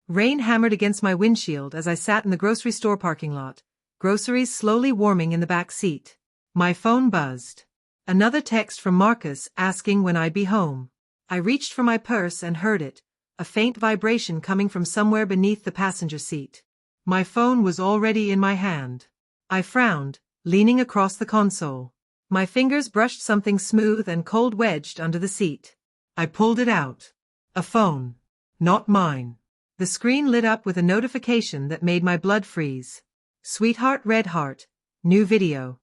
Rain hammered against my windshield as I sat in the grocery store parking lot, groceries slowly warming in the back seat. My phone buzzed. Another text from Marcus asking when I'd be home. I reached for my purse and heard it, a faint vibration coming from somewhere beneath the passenger seat. My phone was already in my hand. I frowned, leaning across the console. My fingers brushed something smooth and cold wedged under the seat. I pulled it out. A phone. Not mine. The screen lit up with a notification that made my blood freeze. Sweetheart Red Heart, new video.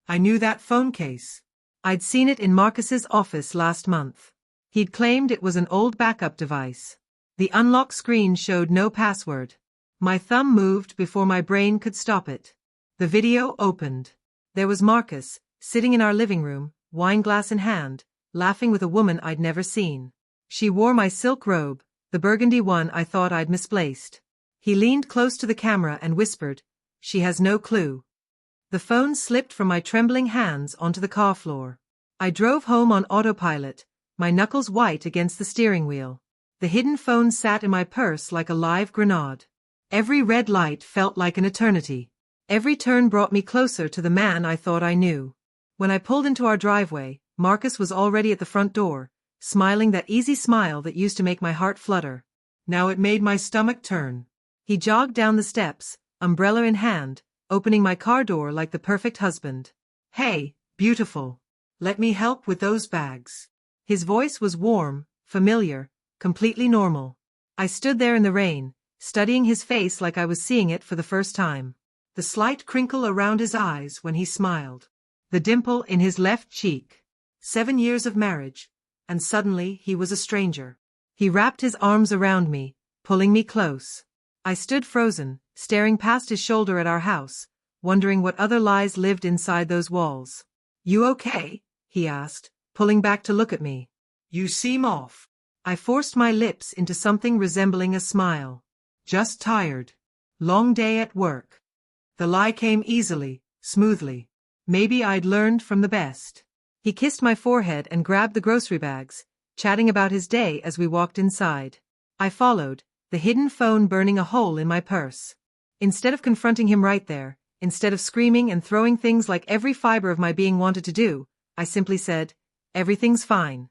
I knew that phone case. I'd seen it in Marcus's office last month. He'd claimed it was an old backup device. The unlock screen showed no password. My thumb moved before my brain could stop it. The video opened. There was Marcus, sitting in our living room, wine glass in hand, laughing with a woman I'd never seen. She wore my silk robe, the burgundy one I thought I'd misplaced. He leaned close to the camera and whispered, "She has no clue." The phone slipped from my trembling hands onto the car floor. I drove home on autopilot, my knuckles white against the steering wheel. The hidden phone sat in my purse like a live grenade. Every red light felt like an eternity. Every turn brought me closer to the man I thought I knew. When I pulled into our driveway, Marcus was already at the front door, smiling that easy smile that used to make my heart flutter. Now it made my stomach turn. He jogged down the steps, umbrella in hand, opening my car door like the perfect husband. "Hey, beautiful. Let me help with those bags." His voice was warm, familiar, completely normal. I stood there in the rain, studying his face like I was seeing it for the first time. The slight crinkle around his eyes when he smiled. The dimple in his left cheek. 7 years of marriage, and suddenly he was a stranger. He wrapped his arms around me, pulling me close. I stood frozen, staring past his shoulder at our house, wondering what other lies lived inside those walls. "You okay?" he asked, pulling back to look at me. "You seem off." I forced my lips into something resembling a smile. "Just tired. Long day at work." The lie came easily, smoothly. Maybe I'd learned from the best. He kissed my forehead and grabbed the grocery bags, chatting about his day as we walked inside. I followed, the hidden phone burning a hole in my purse. Instead of confronting him right there, instead of screaming and throwing things like every fiber of my being wanted to do, I simply said, "Everything's fine."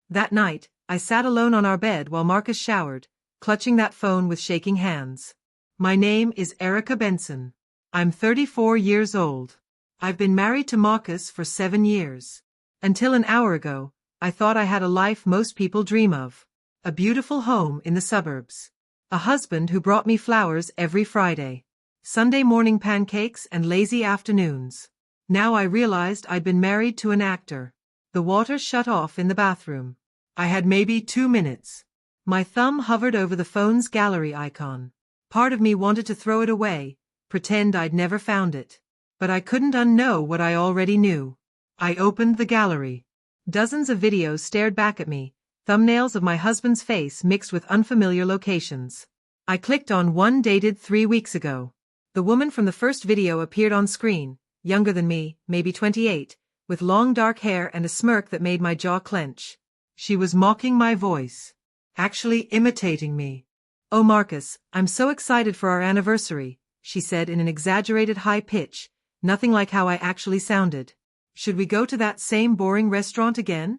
That night, I sat alone on our bed while Marcus showered, clutching that phone with shaking hands. "My name is Erica Benson. I'm 34 years old. I've been married to Marcus for 7 years. Until an hour ago, I thought I had a life most people dream of. A beautiful home in the suburbs. A husband who brought me flowers every Friday. Sunday morning pancakes and lazy afternoons. Now I realized I'd been married to an actor." The water shut off in the bathroom. I had maybe 2 minutes. My thumb hovered over the phone's gallery icon. Part of me wanted to throw it away, pretend I'd never found it. But I couldn't unknow what I already knew. I opened the gallery. Dozens of videos stared back at me, thumbnails of my husband's face mixed with unfamiliar locations. I clicked on one dated 3 weeks ago. The woman from the first video appeared on screen, younger than me, maybe 28, with long dark hair and a smirk that made my jaw clench. She was mocking my voice. Actually imitating me. "Oh Marcus, I'm so excited for our anniversary," she said in an exaggerated high pitch, nothing like how I actually sounded. "Should we go to that same boring restaurant again?"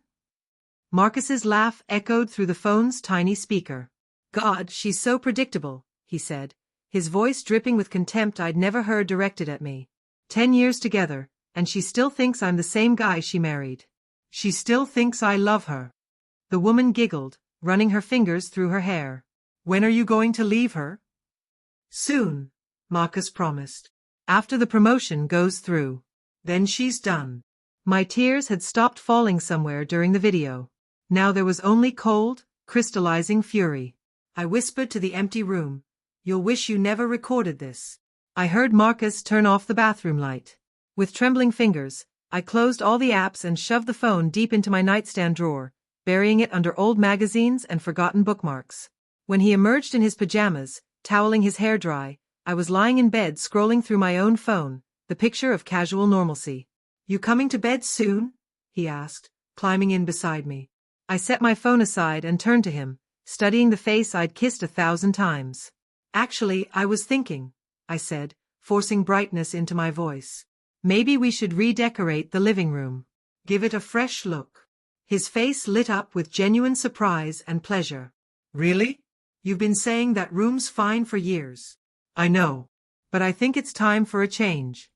Marcus's laugh echoed through the phone's tiny speaker. "God, she's so predictable," he said, his voice dripping with contempt I'd never heard directed at me. 10 years together, and she still thinks I'm the same guy she married. She still thinks I love her." The woman giggled, running her fingers through her hair. "When are you going to leave her?" "Soon," Marcus promised. "After the promotion goes through. Then she's done." My tears had stopped falling somewhere during the video. Now there was only cold, crystallizing fury. I whispered to the empty room, "You'll wish you never recorded this." I heard Marcus turn off the bathroom light. With trembling fingers, I closed all the apps and shoved the phone deep into my nightstand drawer, burying it under old magazines and forgotten bookmarks. When he emerged in his pajamas, toweling his hair dry, I was lying in bed scrolling through my own phone, the picture of casual normalcy. "You coming to bed soon?" he asked, climbing in beside me. I set my phone aside and turned to him, studying the face I'd kissed 1,000 times. Actually, I was thinking, I said, forcing brightness into my voice. Maybe we should redecorate the living room. Give it a fresh look. His face lit up with genuine surprise and pleasure. Really? You've been saying that room's fine for years. I know. But I think it's time for a change.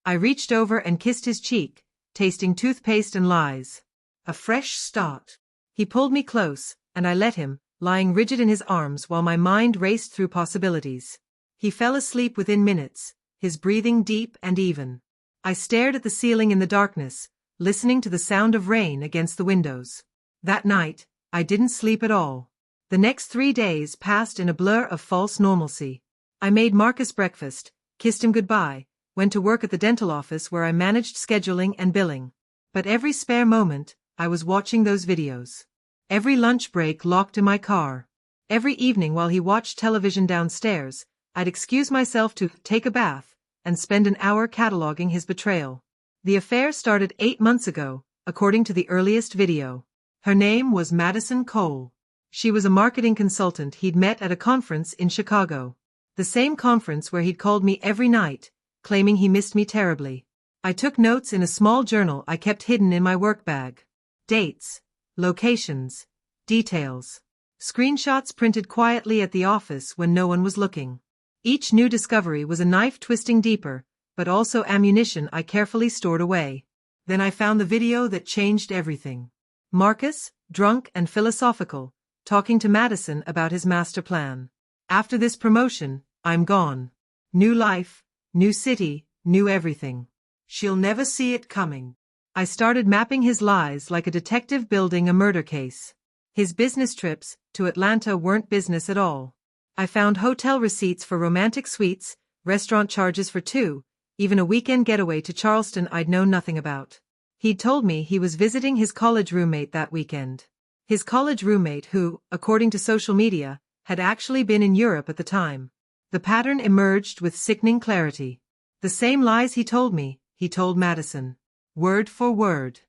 I reached over and kissed his cheek, tasting toothpaste and lies. A fresh start. He pulled me close, and I let him, lying rigid in his arms while my mind raced through possibilities. He fell asleep within minutes, his breathing deep and even. I stared at the ceiling in the darkness, listening to the sound of rain against the windows. That night, I didn't sleep at all. The next 3 days passed in a blur of false normalcy. I made Marcus breakfast, kissed him goodbye, went to work at the dental office where I managed scheduling and billing. But every spare moment, I was watching those videos. Every lunch break locked in my car. Every evening while he watched television downstairs, I'd excuse myself to take a bath and spend an hour cataloging his betrayal. The affair started 8 months ago, according to the earliest video. Her name was Madison Cole. She was a marketing consultant he'd met at a conference in Chicago. The same conference where he'd called me every night, claiming he missed me terribly. I took notes in a small journal I kept hidden in my work bag. Dates, locations, details. Screenshots printed quietly at the office when no one was looking. Each new discovery was a knife twisting deeper, but also ammunition I carefully stored away. Then I found the video that changed everything. Marcus, drunk and philosophical, talking to Madison about his master plan. After this promotion, I'm gone. New life, new city, new everything. She'll never see it coming. I started mapping his lies like a detective building a murder case. His business trips to Atlanta weren't business at all. I found hotel receipts for romantic suites, restaurant charges for two, even a weekend getaway to Charleston I'd known nothing about. He'd told me he was visiting his college roommate that weekend. His college roommate who, according to social media, had actually been in Europe at the time. The pattern emerged with sickening clarity. The same lies he told me, he told Madison. Word for word.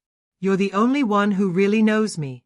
You're the only one who really knows me.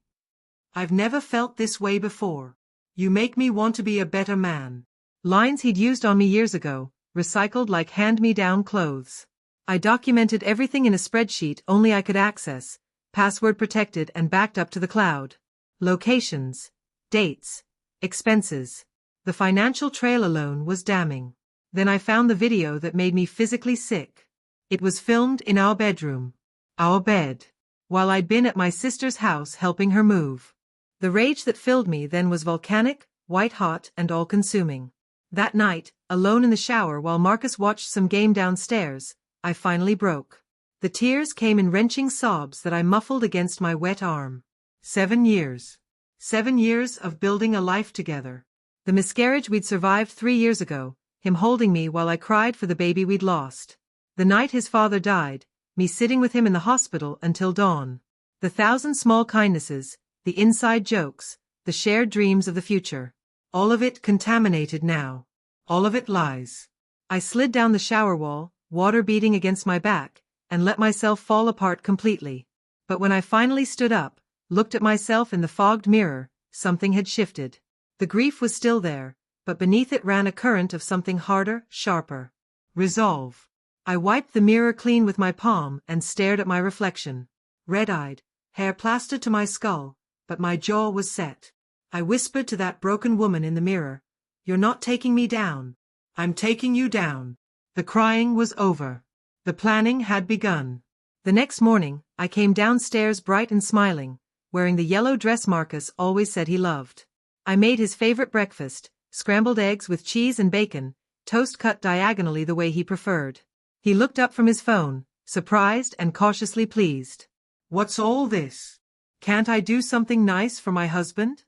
I've never felt this way before. You make me want to be a better man. Lines he'd used on me years ago, recycled like hand-me-down clothes. I documented everything in a spreadsheet only I could access, password protected and backed up to the cloud. Locations, dates, expenses. The financial trail alone was damning. Then I found the video that made me physically sick. It was filmed in our bedroom. Our bed. While I'd been at my sister's house helping her move. The rage that filled me then was volcanic, white-hot and all-consuming. That night, alone in the shower while Marcus watched some game downstairs, I finally broke. The tears came in wrenching sobs that I muffled against my wet arm. 7 years. 7 years of building a life together. The miscarriage we'd survived 3 years ago, him holding me while I cried for the baby we'd lost. The night his father died, me sitting with him in the hospital until dawn. The 1,000 small kindnesses, the inside jokes, the shared dreams of the future. All of it contaminated now. All of it lies. I slid down the shower wall, water beating against my back, and let myself fall apart completely. But when I finally stood up, looked at myself in the fogged mirror, something had shifted. The grief was still there, but beneath it ran a current of something harder, sharper. Resolve. I wiped the mirror clean with my palm and stared at my reflection. Red-eyed, hair plastered to my skull, but my jaw was set. I whispered to that broken woman in the mirror, "You're not taking me down. I'm taking you down." The crying was over. The planning had begun. The next morning, I came downstairs bright and smiling, wearing the yellow dress Marcus always said he loved. I made his favorite breakfast, scrambled eggs with cheese and bacon, toast cut diagonally the way he preferred. He looked up from his phone, surprised and cautiously pleased. "What's all this? Can't I do something nice for my husband?"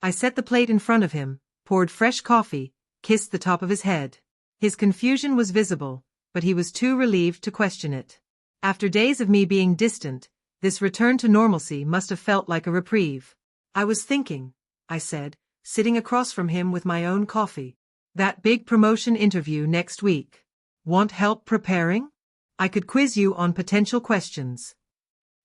I set the plate in front of him, poured fresh coffee, kissed the top of his head. His confusion was visible, but he was too relieved to question it. After days of me being distant, this return to normalcy must have felt like a reprieve. "I was thinking," I said, sitting across from him with my own coffee. "That big promotion interview next week. Want help preparing? I could quiz you on potential questions."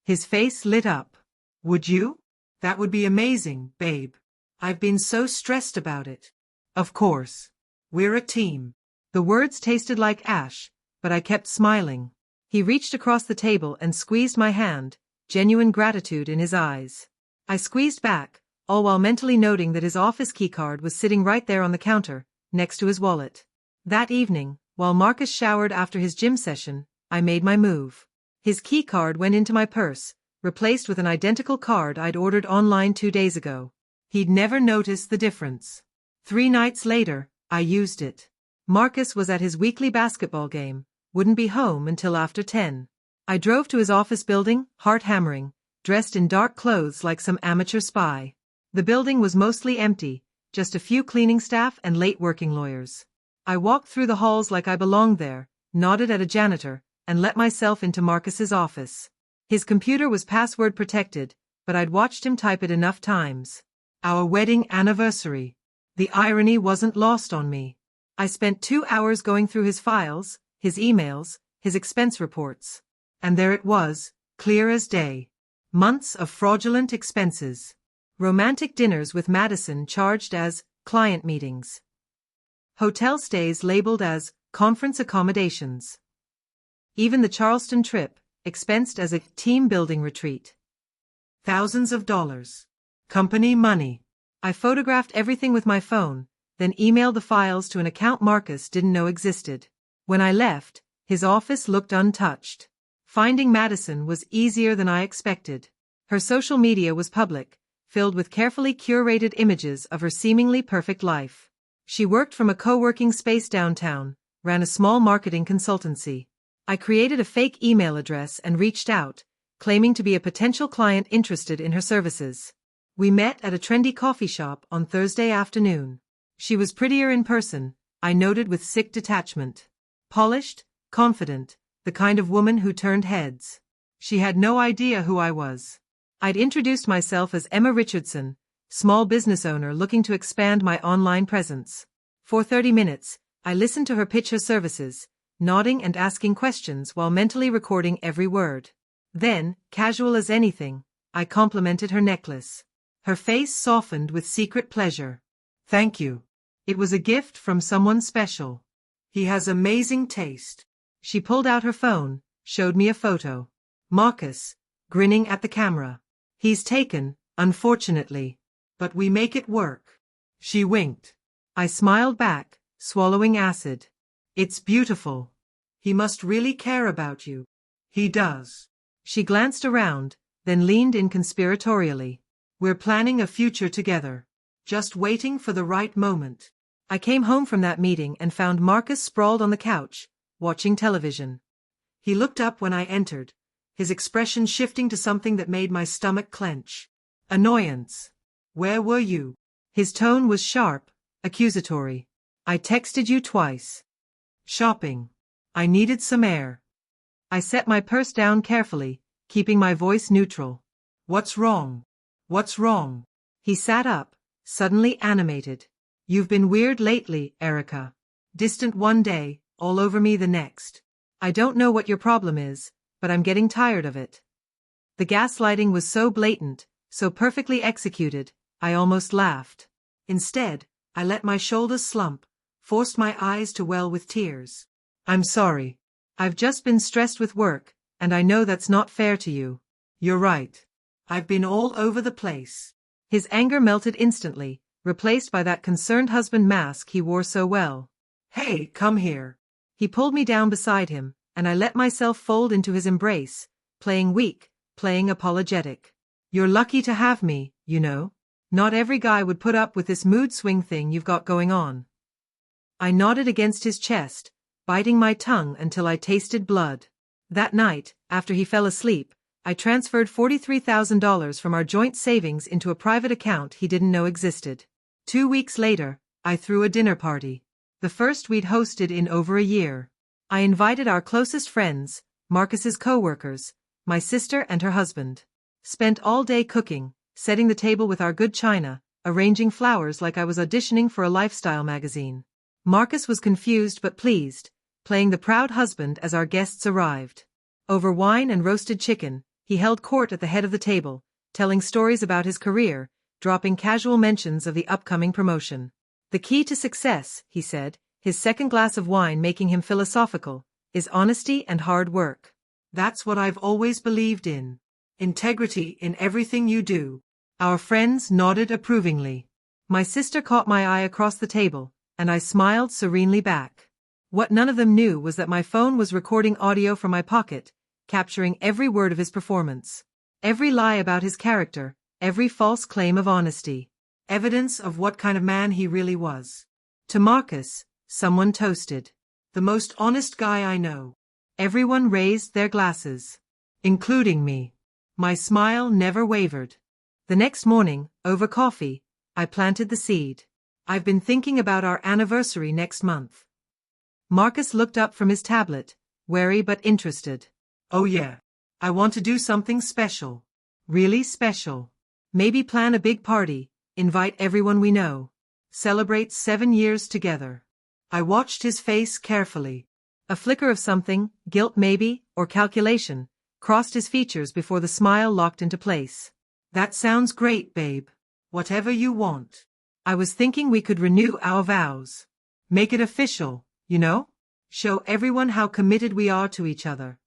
His face lit up. "Would you? That would be amazing, babe." I've been so stressed about it. Of course. We're a team. The words tasted like ash, but I kept smiling. He reached across the table and squeezed my hand, genuine gratitude in his eyes. I squeezed back, all while mentally noting that his office keycard was sitting right there on the counter, next to his wallet. That evening, while Marcus showered after his gym session, I made my move. His keycard went into my purse, replaced with an identical card I'd ordered online 2 days ago. He'd never noticed the difference. 3 nights later, I used it. Marcus was at his weekly basketball game, wouldn't be home until after 10. I drove to his office building, heart hammering, dressed in dark clothes like some amateur spy. The building was mostly empty, just a few cleaning staff and late working lawyers. I walked through the halls like I belonged there, nodded at a janitor, and let myself into Marcus's office. His computer was password protected, but I'd watched him type it enough times. Our wedding anniversary. The irony wasn't lost on me. I spent 2 hours going through his files, his emails, his expense reports. And there it was, clear as day. Months of fraudulent expenses. Romantic dinners with Madison charged as client meetings. Hotel stays labeled as conference accommodations. Even the Charleston trip, expensed as a team-building retreat. Thousands of dollars. Company money. I photographed everything with my phone, then emailed the files to an account Marcus didn't know existed. When I left, his office looked untouched. Finding Madison was easier than I expected. Her social media was public, filled with carefully curated images of her seemingly perfect life. She worked from a co-working space downtown, ran a small marketing consultancy. I created a fake email address and reached out, claiming to be a potential client interested in her services. We met at a trendy coffee shop on Thursday afternoon. She was prettier in person, I noted with sick detachment. Polished, confident, the kind of woman who turned heads. She had no idea who I was. I'd introduced myself as Emma Richardson, small business owner looking to expand my online presence. For 30 minutes, I listened to her pitch her services, nodding and asking questions while mentally recording every word. Then, casual as anything, I complimented her necklace. Her face softened with secret pleasure. Thank you. It was a gift from someone special. He has amazing taste. She pulled out her phone, showed me a photo. Marcus, grinning at the camera. He's taken, unfortunately. But we make it work. She winked. I smiled back, swallowing acid. It's beautiful. He must really care about you. He does. She glanced around, then leaned in conspiratorially. We're planning a future together. Just waiting for the right moment. I came home from that meeting and found Marcus sprawled on the couch, watching television. He looked up when I entered, his expression shifting to something that made my stomach clench. Annoyance. Where were you? His tone was sharp, accusatory. I texted you twice. Shopping. I needed some air. I set my purse down carefully, keeping my voice neutral. What's wrong? What's wrong? He sat up, suddenly animated. You've been weird lately, Erica. Distant one day, all over me the next. I don't know what your problem is, but I'm getting tired of it. The gaslighting was so blatant, so perfectly executed, I almost laughed. Instead, I let my shoulders slump, forced my eyes to well with tears. I'm sorry. I've just been stressed with work, and I know that's not fair to you. You're right. I've been all over the place. His anger melted instantly, replaced by that concerned husband mask he wore so well. Hey, come here. He pulled me down beside him, and I let myself fold into his embrace, playing weak, playing apologetic. You're lucky to have me, you know. Not every guy would put up with this mood swing thing you've got going on. I nodded against his chest, biting my tongue until I tasted blood. That night, after he fell asleep, I transferred $43,000 from our joint savings into a private account he didn't know existed. 2 weeks later, I threw a dinner party. The first we'd hosted in over a year. I invited our closest friends, Marcus's co-workers, my sister and her husband. Spent all day cooking, setting the table with our good china, arranging flowers like I was auditioning for a lifestyle magazine. Marcus was confused but pleased, playing the proud husband as our guests arrived. Over wine and roasted chicken, he held court at the head of the table, telling stories about his career, dropping casual mentions of the upcoming promotion. The key to success, he said, his second glass of wine making him philosophical, is honesty and hard work. That's what I've always believed in. Integrity in everything you do. Our friends nodded approvingly. My sister caught my eye across the table, and I smiled serenely back. What none of them knew was that my phone was recording audio from my pocket, capturing every word of his performance. Every lie about his character, every false claim of honesty. Evidence of what kind of man he really was. To Marcus, someone toasted. The most honest guy I know. Everyone raised their glasses. Including me. My smile never wavered. The next morning, over coffee, I planted the seed. I've been thinking about our anniversary next month. Marcus looked up from his tablet, wary but interested. Oh yeah. I want to do something special. Really special. Maybe plan a big party, invite everyone we know. Celebrate 7 years together. I watched his face carefully. A flicker of something, guilt maybe, or calculation, crossed his features before the smile locked into place. That sounds great, babe. Whatever you want. I was thinking we could renew our vows. Make it official, you know? Show everyone how committed we are to each other.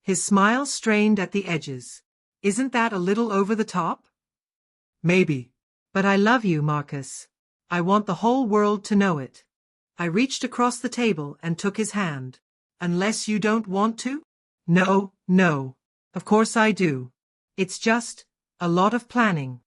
His smile strained at the edges. Isn't that a little over the top? Maybe. But I love you, Marcus. I want the whole world to know it. I reached across the table and took his hand. Unless you don't want to? No. Of course I do. It's just a lot of planning.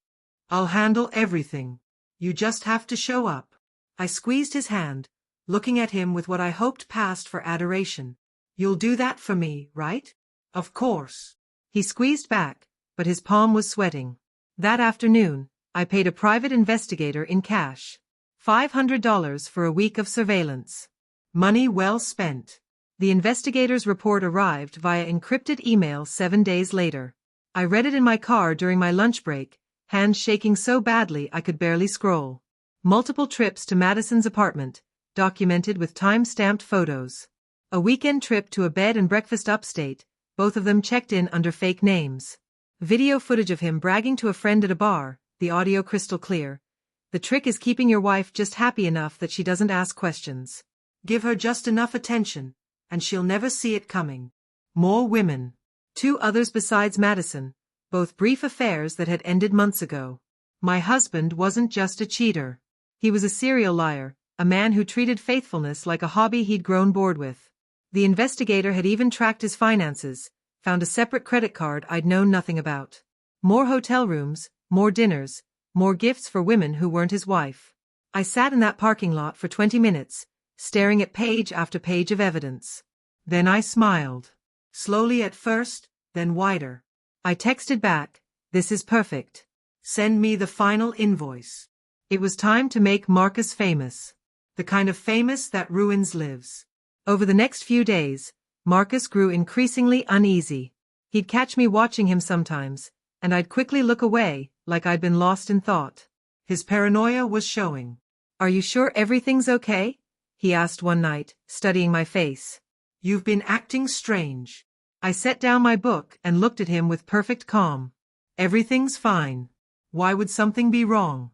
I'll handle everything. You just have to show up. I squeezed his hand, looking at him with what I hoped passed for adoration. You'll do that for me, right? Of course. He squeezed back, but his palm was sweating. That afternoon, I paid a private investigator in cash. $500 for a week of surveillance. Money well spent. The investigator's report arrived via encrypted email 7 days later. I read it in my car during my lunch break, hands shaking so badly I could barely scroll. Multiple trips to Madison's apartment, documented with time-stamped photos. A weekend trip to a bed and breakfast upstate, both of them checked in under fake names. Video footage of him bragging to a friend at a bar, the audio crystal clear. The trick is keeping your wife just happy enough that she doesn't ask questions. Give her just enough attention, and she'll never see it coming. More women. 2 others besides Madison, both brief affairs that had ended months ago. My husband wasn't just a cheater. He was a serial liar, a man who treated faithfulness like a hobby he'd grown bored with. The investigator had even tracked his finances, found a separate credit card I'd known nothing about. More hotel rooms, more dinners, more gifts for women who weren't his wife. I sat in that parking lot for 20 minutes, staring at page after page of evidence. Then I smiled. Slowly at first, then wider. I texted back, "This is perfect. Send me the final invoice." It was time to make Marcus famous. The kind of famous that ruins lives. Over the next few days, Marcus grew increasingly uneasy. He'd catch me watching him sometimes, and I'd quickly look away, like I'd been lost in thought. His paranoia was showing. "Are you sure everything's okay?" he asked one night, studying my face. "You've been acting strange." I set down my book and looked at him with perfect calm. "Everything's fine. Why would something be wrong?"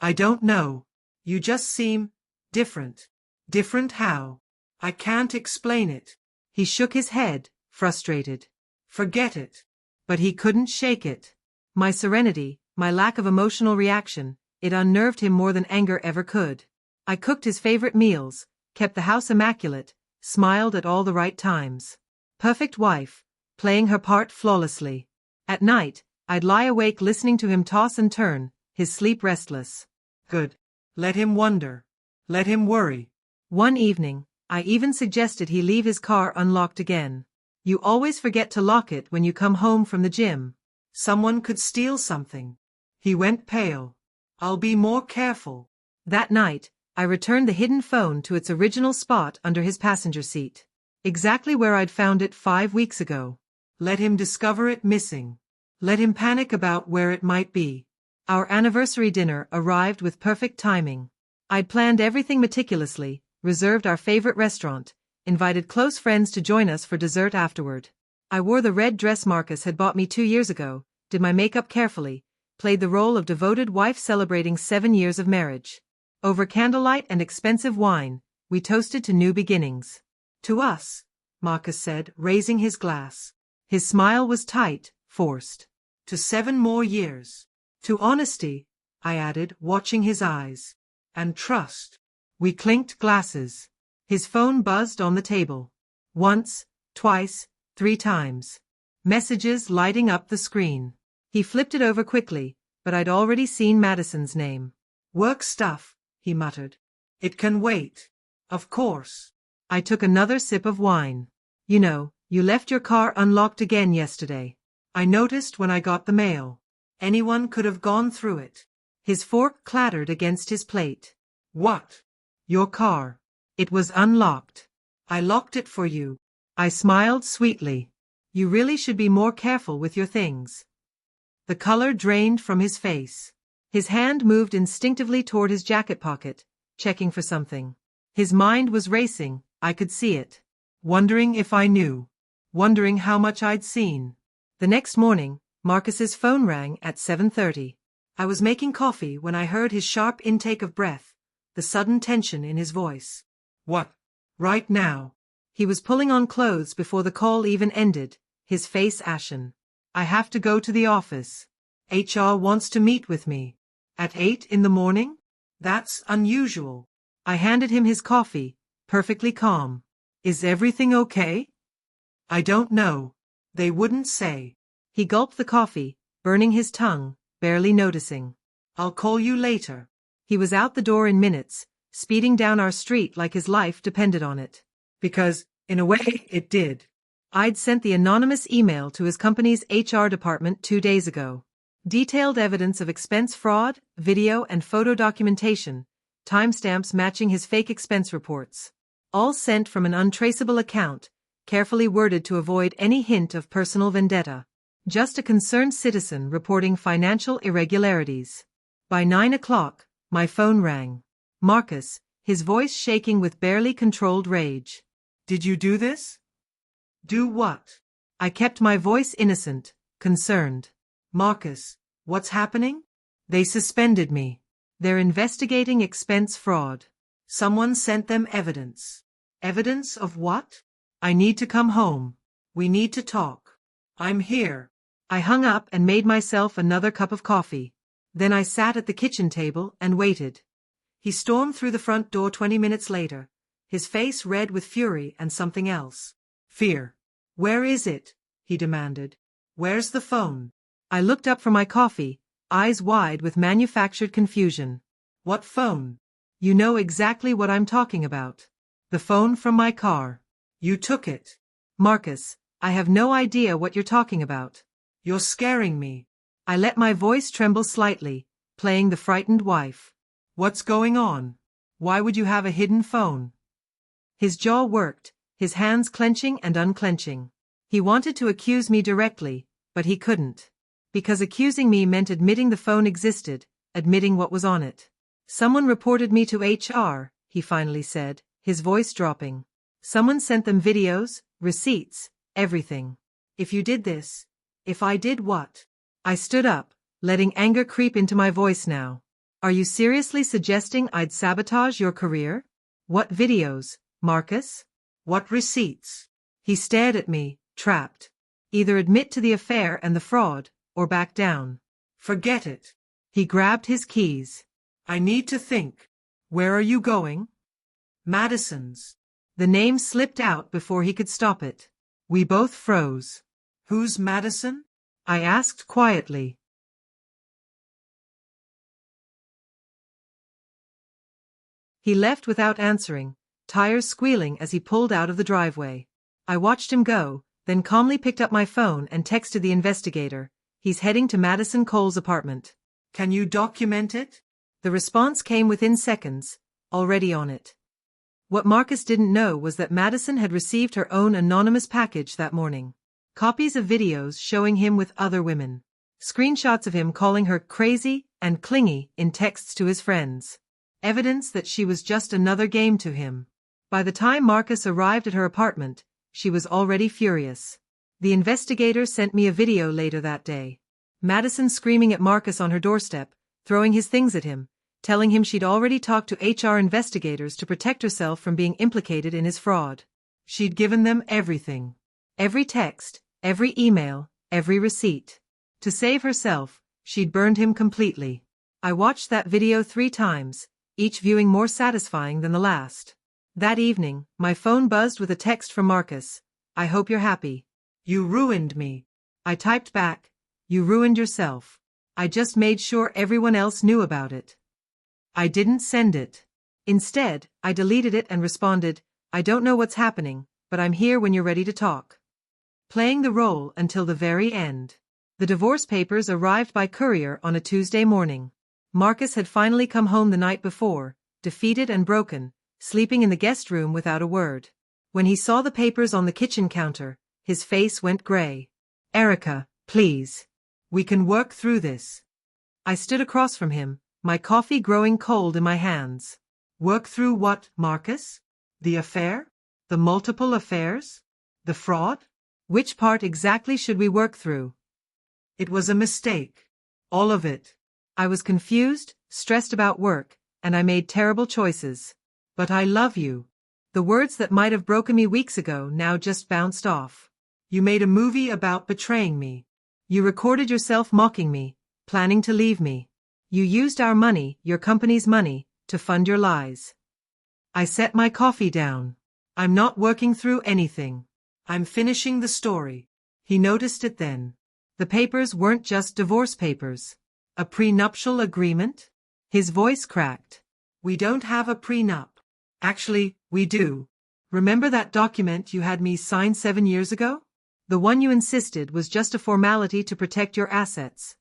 "I don't know. You just seem different." "Different how?" "I can't explain it." He shook his head, frustrated. "Forget it." But he couldn't shake it. My serenity, my lack of emotional reaction, it unnerved him more than anger ever could. I cooked his favorite meals, kept the house immaculate, smiled at all the right times. Perfect wife, playing her part flawlessly. At night, I'd lie awake listening to him toss and turn, his sleep restless. Good. Let him wonder. Let him worry. One evening, I even suggested he leave his car unlocked again. "You always forget to lock it when you come home from the gym. Someone could steal something." He went pale. "I'll be more careful." That night, I returned the hidden phone to its original spot under his passenger seat. Exactly where I'd found it 5 weeks ago. Let him discover it missing. Let him panic about where it might be. Our anniversary dinner arrived with perfect timing. I'd planned everything meticulously, reserved our favorite restaurant, invited close friends to join us for dessert afterward. I wore the red dress Marcus had bought me 2 years ago, did my makeup carefully, played the role of devoted wife celebrating 7 years of marriage. Over candlelight and expensive wine, we toasted to new beginnings. To us, Marcus said, raising his glass. His smile was tight, forced. To 7 more years. To honesty, I added, watching his eyes. And trust. We clinked glasses. His phone buzzed on the table. Once, twice, 3 times. Messages lighting up the screen. He flipped it over quickly, but I'd already seen Madison's name. Work stuff, he muttered. It can wait. Of course. I took another sip of wine. You know, you left your car unlocked again yesterday. I noticed when I got the mail. Anyone could have gone through it. His fork clattered against his plate. What? Your car. It was unlocked. I locked it for you. I smiled sweetly. You really should be more careful with your things. The color drained from his face. His hand moved instinctively toward his jacket pocket, checking for something. His mind was racing, I could see it. Wondering if I knew. Wondering how much I'd seen. The next morning, Marcus's phone rang at 7:30. I was making coffee when I heard his sharp intake of breath, the sudden tension in his voice. What? Right now? He was pulling on clothes before the call even ended, his face ashen. I have to go to the office. HR wants to meet with me. At 8 in the morning? That's unusual. I handed him his coffee, perfectly calm. Is everything okay? I don't know. They wouldn't say. He gulped the coffee, burning his tongue, barely noticing. I'll call you later. He was out the door in minutes, speeding down our street like his life depended on it. Because, in a way, it did. I'd sent the anonymous email to his company's HR department 2 days ago. Detailed evidence of expense fraud, video and photo documentation, timestamps matching his fake expense reports. All sent from an untraceable account, carefully worded to avoid any hint of personal vendetta. Just a concerned citizen reporting financial irregularities. By 9 o'clock, my phone rang. Marcus, his voice shaking with barely controlled rage. Did you do this? Do what? I kept my voice innocent, concerned. Marcus, what's happening? They suspended me. They're investigating expense fraud. Someone sent them evidence. Evidence of what? I need to come home. We need to talk. I'm here. I hung up and made myself another cup of coffee. Then I sat at the kitchen table and waited. He stormed through the front door 20 minutes later, his face red with fury and something else. Fear. Where is it? He demanded. Where's the phone? I looked up from my coffee, eyes wide with manufactured confusion. What phone? You know exactly what I'm talking about. The phone from my car. You took it. Marcus, I have no idea what you're talking about. You're scaring me. I let my voice tremble slightly, playing the frightened wife. What's going on? Why would you have a hidden phone? His jaw worked, his hands clenching and unclenching. He wanted to accuse me directly, but he couldn't. Because accusing me meant admitting the phone existed, admitting what was on it. Someone reported me to HR, he finally said, his voice dropping. Someone sent them videos, receipts, everything. If you did this, if I did what? I stood up, letting anger creep into my voice now. Are you seriously suggesting I'd sabotage your career? What videos, Marcus? What receipts? He stared at me, trapped. Either admit to the affair and the fraud, or back down. Forget it. He grabbed his keys. I need to think. Where are you going? Madison's. The name slipped out before he could stop it. We both froze. Who's Madison? I asked quietly. He left without answering, tires squealing as he pulled out of the driveway. I watched him go, then calmly picked up my phone and texted the investigator. He's heading to Madison Cole's apartment. Can you document it? The response came within seconds, already on it. What Marcus didn't know was that Madison had received her own anonymous package that morning. Copies of videos showing him with other women. Screenshots of him calling her crazy and clingy in texts to his friends. Evidence that she was just another game to him. By the time Marcus arrived at her apartment, she was already furious. The investigator sent me a video later that day. Madison screaming at Marcus on her doorstep, throwing his things at him, telling him she'd already talked to HR investigators to protect herself from being implicated in his fraud. She'd given them everything. Every text, every email, every receipt. To save herself, she'd burned him completely. I watched that video 3 times, each viewing more satisfying than the last. That evening, my phone buzzed with a text from Marcus. "I hope you're happy. You ruined me." I typed back, "You ruined yourself. I just made sure everyone else knew about it." I didn't send it. Instead, I deleted it and responded, "I don't know what's happening, but I'm here when you're ready to talk." Playing the role until the very end. The divorce papers arrived by courier on a Tuesday morning. Marcus had finally come home the night before, defeated and broken, sleeping in the guest room without a word. When he saw the papers on the kitchen counter, his face went gray. "Erica, please. We can work through this." I stood across from him, my coffee growing cold in my hands. "Work through what, Marcus? The affair? The multiple affairs? The fraud? Which part exactly should we work through?" "It was a mistake. All of it." I was confused, stressed about work, and I made terrible choices. "But I love you." The words that might have broken me weeks ago now just bounced off. "You made a movie about betraying me. You recorded yourself mocking me, planning to leave me. You used our money, your company's money, to fund your lies." I set my coffee down. "I'm not working through anything. I'm finishing the story." He noticed it then. The papers weren't just divorce papers. A prenuptial agreement? His voice cracked. "We don't have a prenup. Actually, we do. Remember that document you had me sign 7 years ago? The one you insisted was just a formality to protect your assets."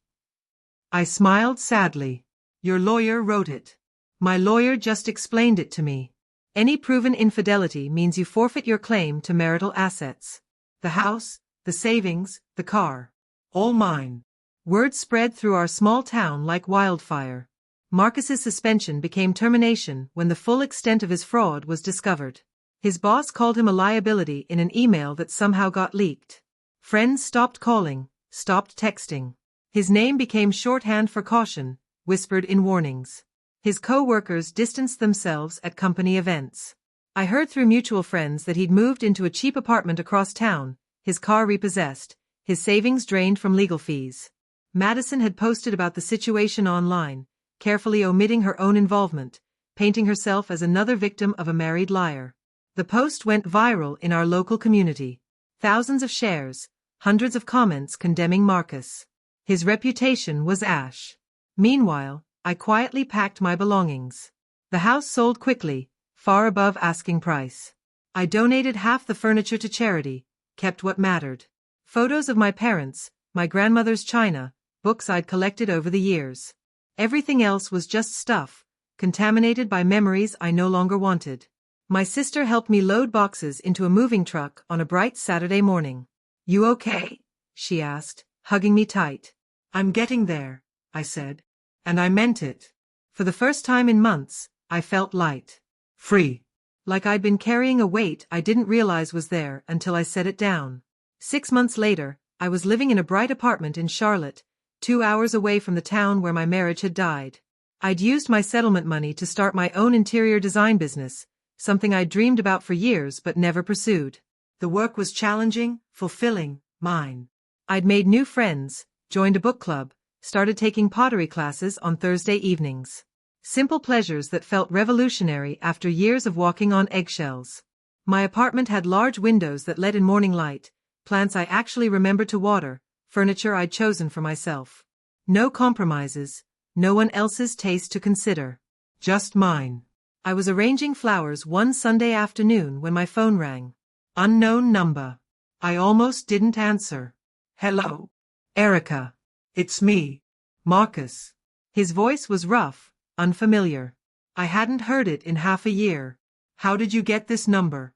I smiled sadly. "Your lawyer wrote it." "My lawyer just explained it to me. Any proven infidelity means you forfeit your claim to marital assets. The house, the savings, the car. All mine." Word spread through our small town like wildfire. Marcus's suspension became termination when the full extent of his fraud was discovered. His boss called him a liability in an email that somehow got leaked. Friends stopped calling, stopped texting. His name became shorthand for caution, whispered in warnings. His co-workers distanced themselves at company events. I heard through mutual friends that he'd moved into a cheap apartment across town, his car repossessed, his savings drained from legal fees. Madison had posted about the situation online, carefully omitting her own involvement, painting herself as another victim of a married liar. The post went viral in our local community. Thousands of shares, hundreds of comments condemning Marcus. His reputation was ash. Meanwhile, I quietly packed my belongings. The house sold quickly, far above asking price. I donated half the furniture to charity, kept what mattered. Photos of my parents, my grandmother's china, books I'd collected over the years. Everything else was just stuff, contaminated by memories I no longer wanted. My sister helped me load boxes into a moving truck on a bright Saturday morning. "You okay?" she asked, hugging me tight. "I'm getting there," I said. And I meant it. For the first time in months, I felt light. Free. Like I'd been carrying a weight I didn't realize was there until I set it down. 6 months later, I was living in a bright apartment in Charlotte, 2 hours away from the town where my marriage had died. I'd used my settlement money to start my own interior design business, something I'd dreamed about for years but never pursued. The work was challenging, fulfilling, mine. I'd made new friends, joined a book club, started taking pottery classes on Thursday evenings. Simple pleasures that felt revolutionary after years of walking on eggshells. My apartment had large windows that let in morning light, plants I actually remembered to water, furniture I'd chosen for myself. No compromises, no one else's taste to consider. Just mine. I was arranging flowers one Sunday afternoon when my phone rang. Unknown number. I almost didn't answer. "Hello? Erica. It's me. Marcus." His voice was rough, unfamiliar. I hadn't heard it in half a year. "How did you get this number?"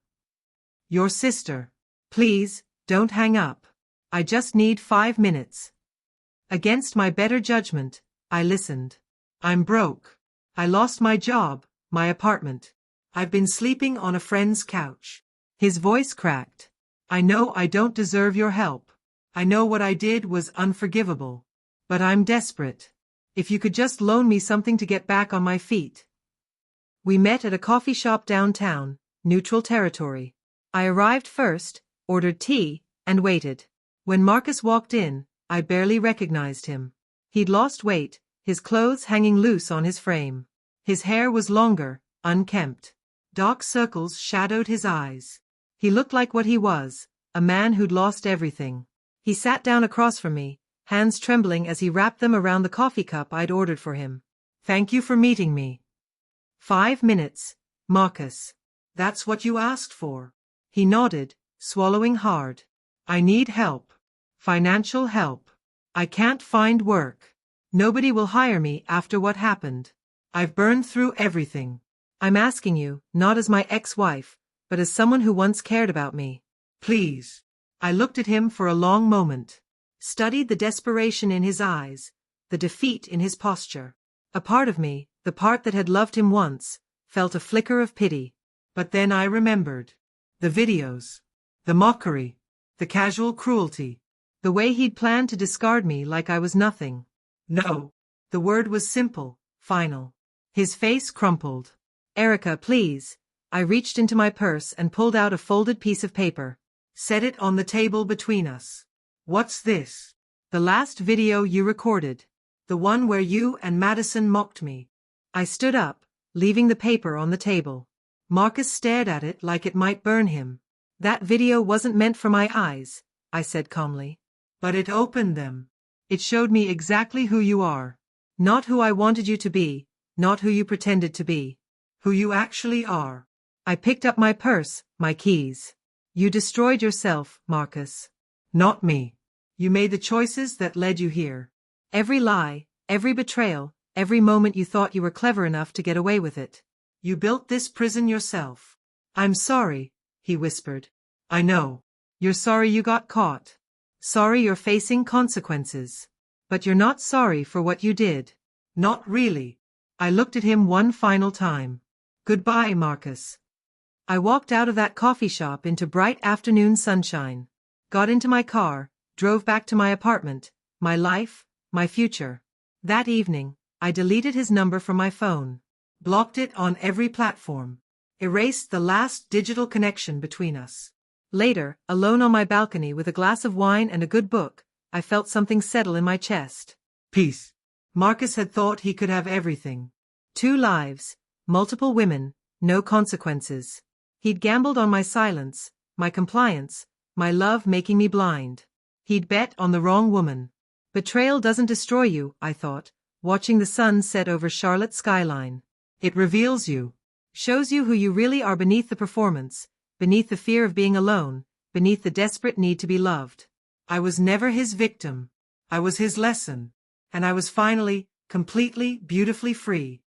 "Your sister." "Please, don't hang up. I just need 5 minutes." Against my better judgment, I listened. "I'm broke. I lost my job, my apartment. I've been sleeping on a friend's couch." His voice cracked. "I know I don't deserve your help. I know what I did was unforgivable. But I'm desperate. If you could just loan me something to get back on my feet. We met at a coffee shop downtown, neutral territory. I arrived first, ordered tea, and waited. When Marcus walked in, I barely recognized him. He'd lost weight, his clothes hanging loose on his frame. His hair was longer, unkempt. Dark circles shadowed his eyes. He looked like what he was, a man who'd lost everything. He sat down across from me, hands trembling as he wrapped them around the coffee cup I'd ordered for him. Thank you for meeting me. 5 minutes, Marcus. That's what you asked for. He nodded, swallowing hard. I need help. Financial help. I can't find work. Nobody will hire me after what happened. I've burned through everything. I'm asking you, not as my ex-wife, but as someone who once cared about me. Please. I looked at him for a long moment. Studied the desperation in his eyes, the defeat in his posture. A part of me, the part that had loved him once, felt a flicker of pity. But then I remembered. The videos. The mockery. The casual cruelty. The way he'd planned to discard me like I was nothing. No. The word was simple, final. His face crumpled. Erica, please. I reached into my purse and pulled out a folded piece of paper. Set it on the table between us. What's this? The last video you recorded. The one where you and Madison mocked me. I stood up, leaving the paper on the table. Marcus stared at it like it might burn him. That video wasn't meant for my eyes, I said calmly. But it opened them. It showed me exactly who you are. Not who I wanted you to be, not who you pretended to be. Who you actually are. I picked up my purse, my keys. You destroyed yourself, Marcus. Not me. You made the choices that led you here. Every lie, every betrayal, every moment you thought you were clever enough to get away with it. You built this prison yourself. I'm sorry, he whispered. I know. You're sorry you got caught. Sorry you're facing consequences. But you're not sorry for what you did. Not really. I looked at him one final time. Goodbye, Marcus. I walked out of that coffee shop into bright afternoon sunshine. Got into my car, drove back to my apartment, my life, my future. That evening, I deleted his number from my phone. Blocked it on every platform. Erased the last digital connection between us. Later, alone on my balcony with a glass of wine and a good book, I felt something settle in my chest. Peace. Marcus had thought he could have everything. 2 lives, multiple women, no consequences. He'd gambled on my silence, my compliance, my love making me blind. He'd bet on the wrong woman. Betrayal doesn't destroy you, I thought, watching the sun set over Charlotte's skyline. It reveals you. Shows you who you really are beneath the performance, beneath the fear of being alone, beneath the desperate need to be loved. I was never his victim. I was his lesson. And I was finally, completely, beautifully free.